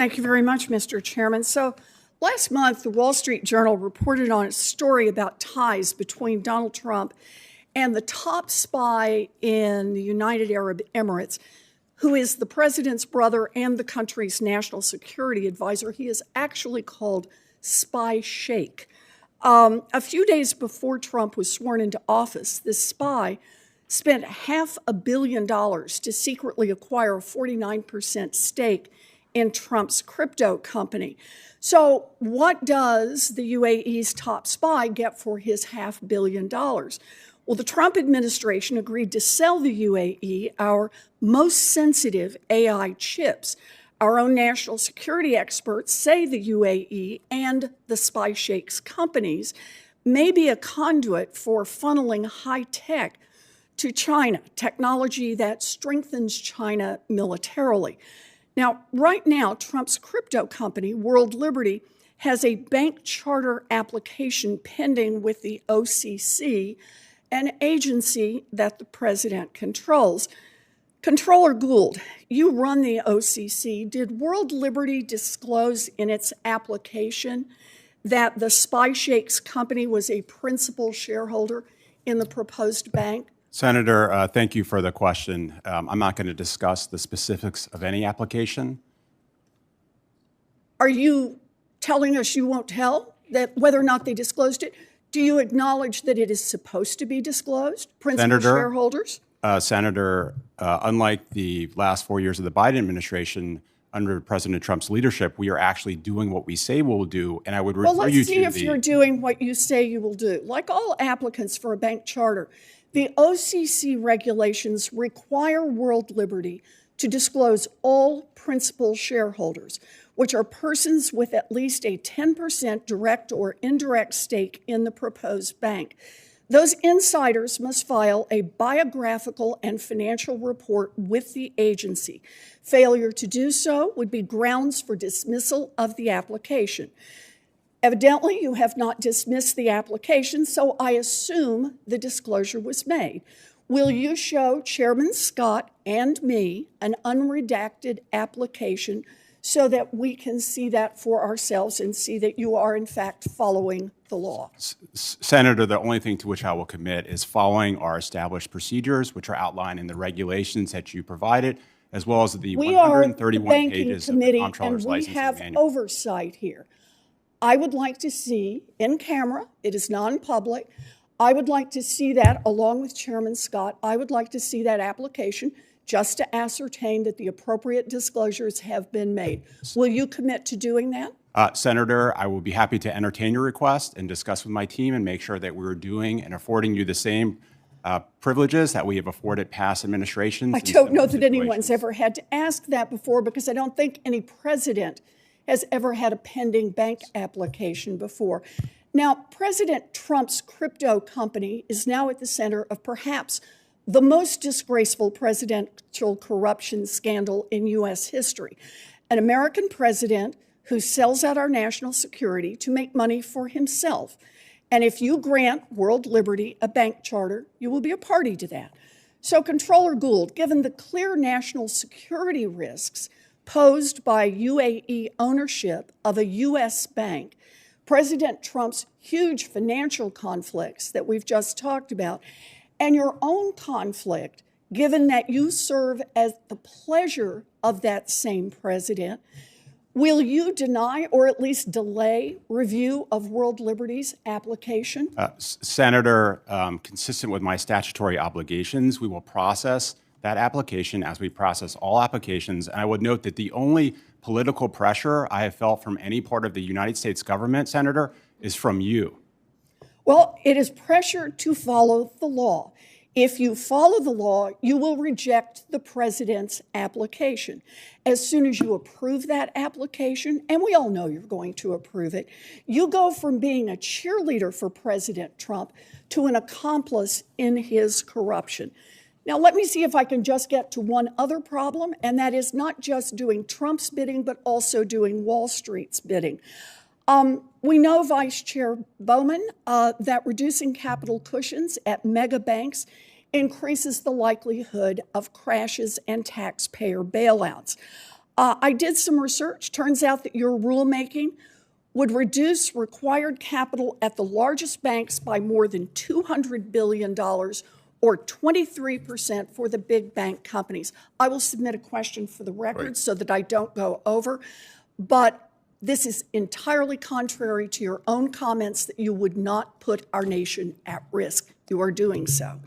Thank you very much, Mr. Chairman. So last month, the Wall Street Journal reported on a story about ties between Donald Trump and the top spy in the United Arab Emirates, who is the president's brother and the country's national security advisor. He is actually called Spy Sheikh. A few days before Trump was sworn into office, this spy spent $500 million to secretly acquire a 49% stake in Trump's crypto company. So what does the UAE's top spy get for his $500 million? Well, the Trump administration agreed to sell the UAE our most sensitive AI chips. Our own national security experts say the UAE and the Spy Sheikh's companies may be a conduit for funneling high tech to China, technology that strengthens China militarily. Now, right now, Trump's crypto company, World Liberty, has a bank charter application pending with the OCC, an agency that the president controls. Comptroller Gould, you run the OCC. Did World Liberty disclose in its application that the Spy Sheikh's company was a principal shareholder in the proposed bank? Senator, thank you for the question. I'm not going to discuss the specifics of any application. Are you telling us you won't tell that whether or not they disclosed it? Do you acknowledge that it is supposed to be disclosed, principal shareholders? Senator, unlike the last 4 years of the Biden administration, under President Trump's leadership, we are actually doing what we say we'll do, and I would refer you to Well, let's see if you're doing what you say you will do. Like all applicants for a bank charter, the OCC regulations require World Liberty to disclose all principal shareholders, which are persons with at least a 10% direct or indirect stake in the proposed bank. Those insiders must file a biographical and financial report with the agency. Failure to do so would be grounds for dismissal of the application. Evidently, you have not dismissed the application, so I assume the disclosure was made. Will you show Chairman Scott and me an unredacted application so that we can see that for ourselves and see that you are, in fact, following the law? Senator, the only thing to which I will commit is following our established procedures, which are outlined in the regulations that you provided, as well as the 131 pages of the Comptroller's licensing manual. We have oversight here. I would like to see, in camera, it is non-public, I would like to see that along with Chairman Scott. I would like to see that application just to ascertain that the appropriate disclosures have been made. Will you commit to doing that? Senator, I will be happy to entertain your request and discuss with my team and make sure that we're doing and affording you the same privileges that we have afforded past administrations. I don't know that anyone's ever had to ask that before, because I don't think any president has ever had a pending bank application before. Now, President Trump's crypto company is now at the center of perhaps the most disgraceful presidential corruption scandal in U.S. history. An American president who sells out our national security to make money for himself. And if you grant World Liberty a bank charter, you will be a party to that. So, Comptroller Gould, given the clear national security risks posed by UAE ownership of a U.S. bank, President Trump's huge financial conflicts that we've just talked about, and your own conflict, given that you serve at the pleasure of that same president, will you deny or at least delay review of World Liberty's application? Senator, consistent with my statutory obligations, we will process that application as we process all applications. And I would note that the only political pressure I have felt from any part of the United States government, Senator, is from you. Well, it is pressure to follow the law. If you follow the law, you will reject the president's application. As soon as you approve that application, and we all know you're going to approve it, you go from being a cheerleader for President Trump to an accomplice in his corruption. Now, let me see if I can just get to one other problem, and that is not just doing Trump's bidding, but also doing Wall Street's bidding. We know, Vice Chair Bowman, that reducing capital cushions at mega banks increases the likelihood of crashes and taxpayer bailouts. I did some research. Turns out that your rulemaking would reduce required capital at the largest banks by more than $200 billion, or 23% for the big bank companies. I will submit a question for the record so that I don't go over, but this is entirely contrary to your own comments that you would not put our nation at risk. You are doing so.